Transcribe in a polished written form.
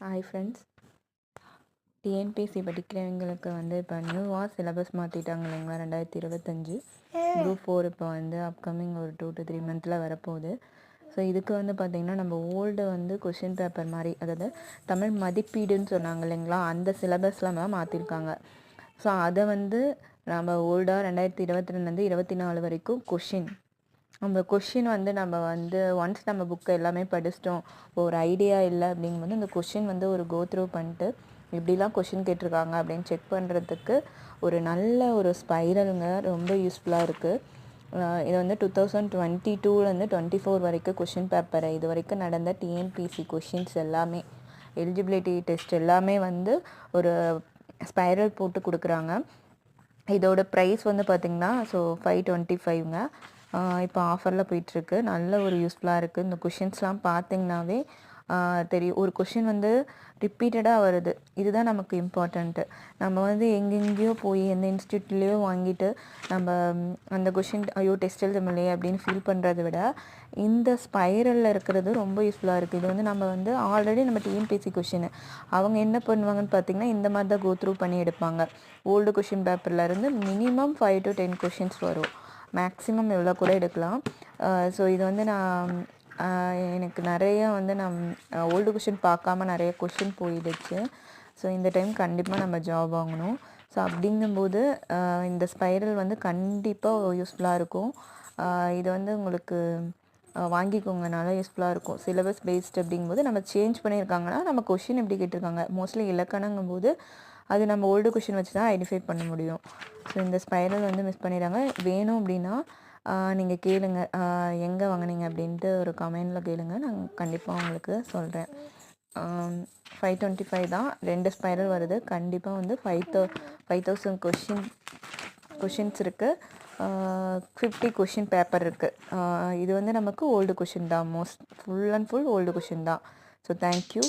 Hi friends. TNPSC படிக்கிறவங்களுக்கு வந்து இப்போ நியூவாக சிலபஸ் மாற்றிட்டாங்க இல்லைங்களா? 2025 குரூப் 4 இப்போ வந்து அப்கமிங் ஒரு 2 to 3 மந்தில் வரப்போகுது. ஸோ இதுக்கு வந்து பார்த்திங்கன்னா நம்ம ஓல்டு வந்து கொஷின் பேப்பர் மாதிரி, அதாவது தமிழ் மதிப்பீடுன்னு சொன்னாங்க இல்லைங்களா, அந்த சிலபஸில் மாற்றிருக்காங்க. ஸோ அதை வந்து நம்ம ஓல்டாக 2022 24 வரைக்கும் நம்ம கொஷின் வந்து நம்ம வந்து ஒன்ஸ் நம்ம புக்கை எல்லாமே படிச்சிட்டோம், ஒரு ஐடியா இல்லை அப்படிங்கும்போது இந்த கொஷின் வந்து ஒரு கோ த்ரூ பண்ணிட்டு இப்படிலாம் கொஷின் கேட்டிருக்காங்க அப்படின்னு செக் பண்ணுறதுக்கு ஒரு நல்ல ஒரு ஸ்பைரலுங்க, ரொம்ப யூஸ்ஃபுல்லாக இருக்குது. இது வந்து 2022லேருந்து 24 வரைக்கும் கொஷின் பேப்பரை இது வரைக்கும் நடந்த டிஎன்பிசி கொஷின்ஸ் எல்லாமே, எலிஜிபிலிட்டி டெஸ்ட் எல்லாமே வந்து ஒரு ஸ்பைரல் போட்டு கொடுக்குறாங்க. இதோட ப்ரைஸ் வந்து பார்த்திங்கன்னா 525ங்க. இப்போ ஆஃபரில் போயிட்டுருக்கு. நல்ல ஒரு யூஸ்ஃபுல்லாக இருக்குது. இந்த கொஷின்ஸ்லாம் பார்த்திங்கனாவே தெரியும். ஒரு கொஷின் வந்து ரிப்பீட்டடாக வருது, இதுதான் நமக்கு இம்பார்ட்டண்ட்டு. நம்ம வந்து எங்கெங்கேயோ போய் எந்த இன்ஸ்டியூட்லேயோ வாங்கிட்டு நம்ம அந்த கொஷின் ஐயோ டெஸ்ட் எழுத முடியலையே அப்படின்னு ஃபீல் பண்ணுறதை விட இந்த ஸ்பைரலில் இருக்கிறது ரொம்ப யூஸ்ஃபுல்லாக இருக்குது. இது வந்து நம்ம வந்து ஆல்ரெடி நம்ம டிஎன்பிஎஸ்சி கொஷின் அவங்க என்ன பண்ணுவாங்கன்னு பார்த்திங்கன்னா இந்த மாதிரி தான் கோ த்ரூ பண்ணி எடுப்பாங்க. ஓல்டு கொஷின் பேப்பர்லேருந்து மினிமம் 5 to 10 கொஷின்ஸ் வரும், மேக்ஸிமம் எவ்வளோ கூட எடுக்கலாம். ஸோ இது வந்து நான் எனக்கு நிறைய வந்து ஓல்டு கொஷின் பார்க்காம நிறைய கொஷின் போயிடுச்சு. ஸோ இந்த டைம் கண்டிப்பாக நம்ம ஜாப் வாங்கணும். ஸோ அப்படிங்கும்போது இந்த ஸ்பைரல் வந்து கண்டிப்பாக யூஸ்ஃபுல்லாக இருக்கும். இது வந்து உங்களுக்கு வாங்கிக்கோங்க, நல்லா யூஸ்ஃபுல்லாக இருக்கும். சிலபஸ் பேஸ்ட் அப்படிங்கும்போது நம்ம சேஞ்ச் பண்ணியிருக்காங்கன்னா நம்ம கொஷின் எப்படி கேட்டிருக்காங்க, மோஸ்ட்லி இலக்கணங்கும்போது அது நம்ம ஓல்டு கொஷின் வச்சு தான் ஐடென்டிஃபை பண்ண முடியும். ஸோ இந்த ஸ்பைரல் வந்து மிஸ் பண்ணிடுறாங்க. வேணும் அப்படின்னா நீங்கள் கேளுங்க, எங்கே வாங்கினீங்க அப்படின்ட்டு ஒரு கமெண்டில் கேளுங்க, நான் கண்டிப்பாக உங்களுக்கு சொல்கிறேன். 525 தான், 2 ஸ்பைரல் வருது. கண்டிப்பாக வந்து 5000 கொஷின்ஸ் இருக்குது. 50 கொஷின் பேப்பர் இருக்குது. இது வந்து நமக்கு ஓல்டு கொஷின் தான், full and full old question தான். So thank you.